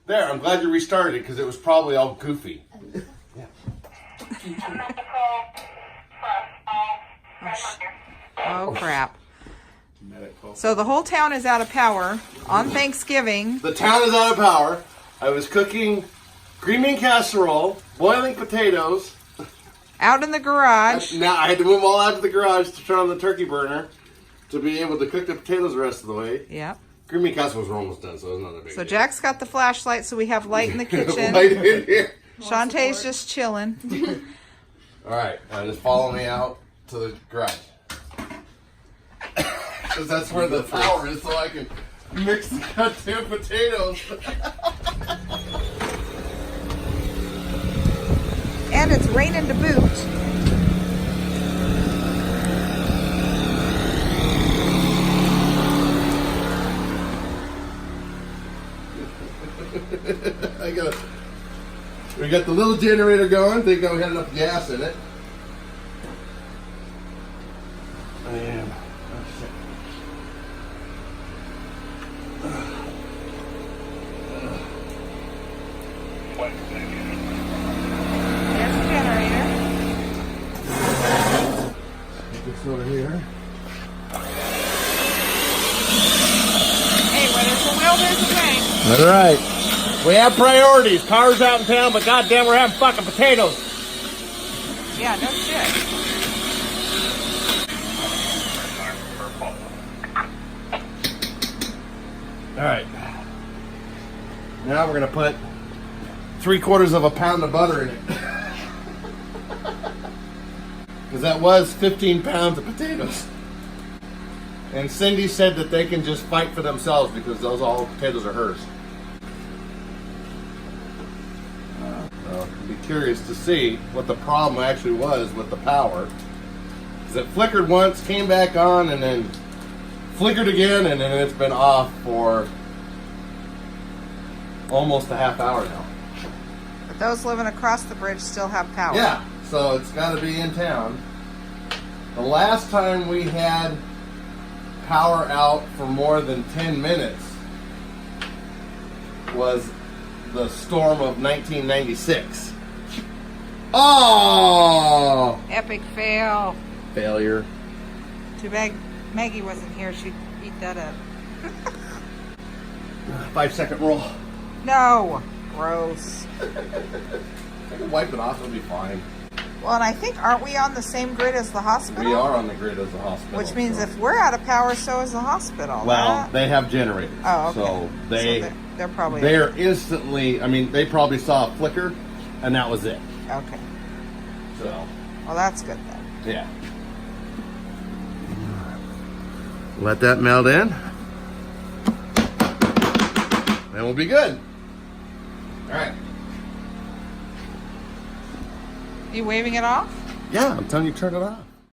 There, I'm glad you restarted it because it was probably all goofy. Oh, crap. So the whole town is out of power on Thanksgiving. The town is out of power. I was cooking green bean casserole, boiling potatoes. Out in the garage. Now I had to move them all out to the garage to turn on the turkey burner to be able to cook the potatoes the rest of the way. Yep. Green bean casseroles were almost done, so it was not a big So deal. Jack's got the flashlight, so we have light in the kitchen. Light in here. Shantae's just chilling. All right, just follow me out to the garage. Because that's where the power is, so I can mix the goddamn potatoes. And it's raining to boot. We got the little generator going. Think we had enough gas in it. And There's the generator. Get this over here. Hey, where there's a will, there's a way. All right. We have priorities. Cars out in town, but goddamn, we're having fucking potatoes. Yeah, no shit. All right. Now we're gonna put 3/4 of a pound of butter in it. Because that was 15 pounds of potatoes. And Cindy said that they can just fight for themselves because those all potatoes are hers. So I'd be curious to see what the problem actually was with the power. Because it flickered once, came back on, and then flickered again, and then it's been off for almost a half hour now. But those living across the bridge still have power. Yeah, so it's got to be in town. The last time we had power out for more than 10 minutes was the storm of 1996. Oh! Epic fail. Failure. Too bad Maggie wasn't here. She'd eat that up. 5-second rule. No. Gross. I can wipe it off, it'll be fine. Well, and I think, aren't we on the same grid as the hospital? We are on the grid as a hospital. Which means so. if we're out of power, so is the hospital. Well, they have generators. Oh, okay. So they're probably... They're instantly, I mean, they probably saw a flicker, and that was it. Okay. So. Well, that's good then. Yeah. Let that melt in. Then we'll be good. All right. You waving it off? Yeah, I'm telling you, turn it off.